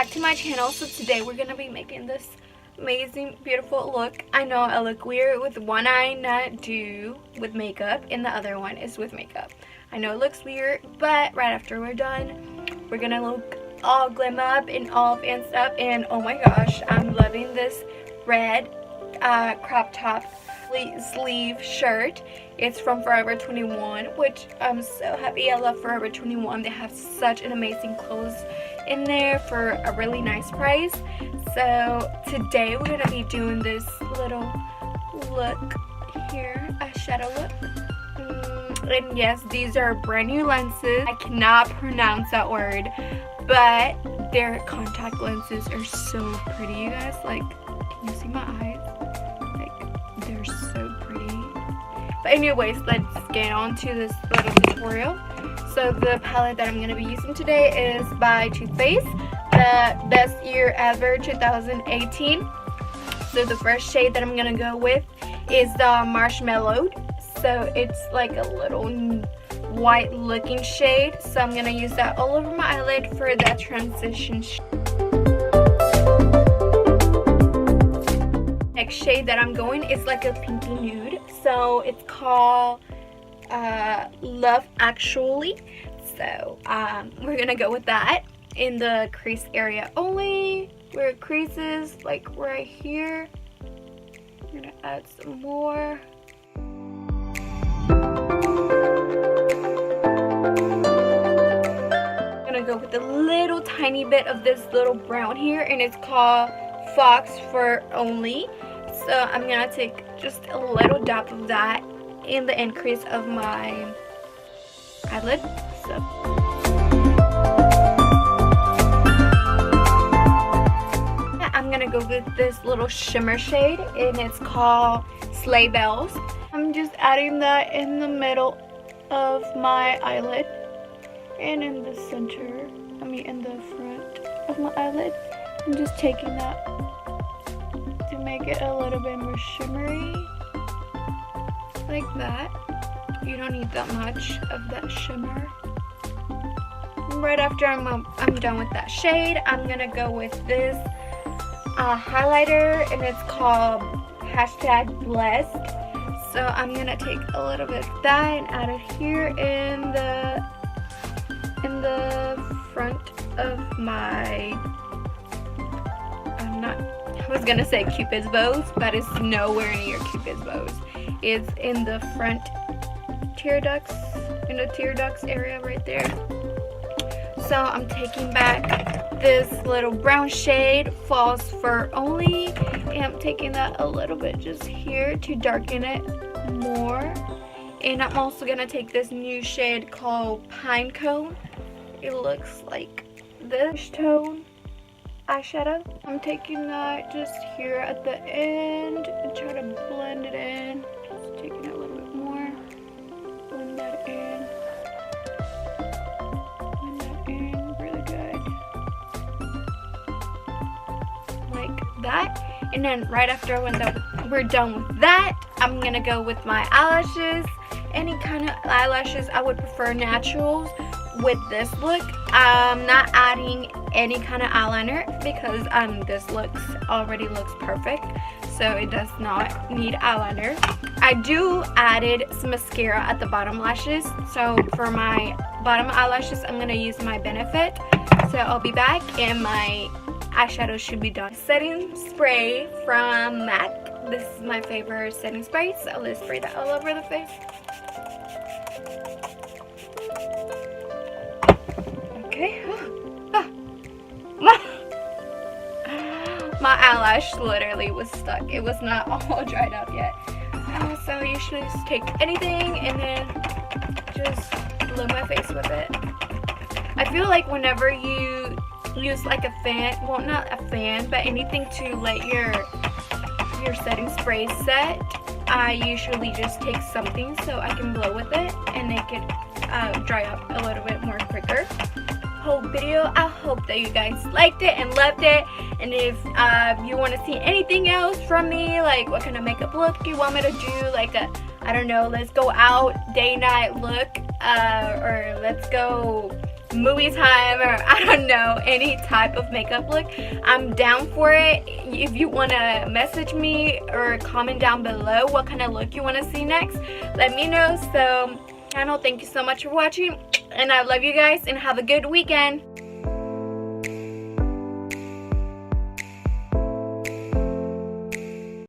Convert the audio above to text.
back to my channel. So today we're gonna be making this amazing beautiful look. I know I look weird with one eye not do with makeup and the other one is with makeup. I know it looks weird, but right after we're done we're gonna look all glam up and all fancy up. And oh my gosh, I'm loving this red crop top sleeve shirt. It's from Forever 21, which I'm so happy. I love Forever 21. They have such an amazing clothes in there for a really nice price. So today we're gonna be doing this little look here, eyeshadow look. And yes, these are brand new lenses. I cannot pronounce that word, but their contact lenses are so pretty, you guys. Like, can you see my eyes? Like, they're so pretty. But anyways, let's get on to this little tutorial. So the palette that I'm going to be using today is by Too Faced, the Best Year Ever 2018. So the first shade that I'm going to go with is the Marshmallow. So it's like a little white looking shade. So I'm going to use that all over my eyelid for that transition shade. Next shade that I'm going is like a pinky nude. So it's called Love Actually. So we're gonna go with that in the crease area only, where it creases, like right here. I'm gonna add some more. I'm gonna go with a little tiny bit of this little brown here, and it's called Fox Fur Only. So I'm gonna take just a little dab of that in the increase of my eyelid. So I'm gonna go with this little shimmer shade, and it's called Sleigh Bells. I'm just adding that in the middle of my eyelid and in the center, in the front of my eyelid. I'm just taking that to make it a little bit more shimmery, like that. You don't need that much of that shimmer. Right after I'm done with that shade, I'm gonna go with this highlighter, and it's called #blessed. So I'm gonna take a little bit of that and add it here in the front of my, I was gonna say Cupid's bows, but it's nowhere near Cupid's bows. It's in the front tear ducts, in the tear ducts area right there. So I'm taking back this little brown shade, False Fur Only, and I'm taking that a little bit just here to darken it more. And I'm also gonna take this new shade called Pine Cone. It looks like this tone eyeshadow. I'm taking that just here at the end and try to blend it in. Just taking it a little bit more. Blend that in. Blend that in really good. Like that. And then right after we're done with that, I'm gonna go with my eyelashes. Any kind of eyelashes, I would prefer naturals with this look. I'm not adding any kind of eyeliner because this already looks perfect, so it does not need eyeliner. I do added some mascara at the bottom lashes, so for my bottom eyelashes I'm gonna use my Benefit. So I'll be back and my eyeshadow should be done. Setting spray from MAC. This is my favorite setting spray, so let's spray that all over the face. Okay. My eyelash literally was stuck. It was not all dried up yet. So I usually just take anything and then just glue my face with it. I feel like whenever you use like a fan, well, not a fan, but anything to let your setting spray set, I usually just take something so I can blow with it and make it dry up a little bit more quicker. Whole video, I hope that you guys liked it and loved it. And if you want to see anything else from me, like what kind of makeup look you want me to do, like a, I don't know, let's go out day night look, or let's go movie time, or I don't know, any type of makeup look, I'm down for it. If you want to message me or comment down below what kind of look you want to see next, let me know. So channel, thank you so much for watching, and I love you guys, and have a good weekend.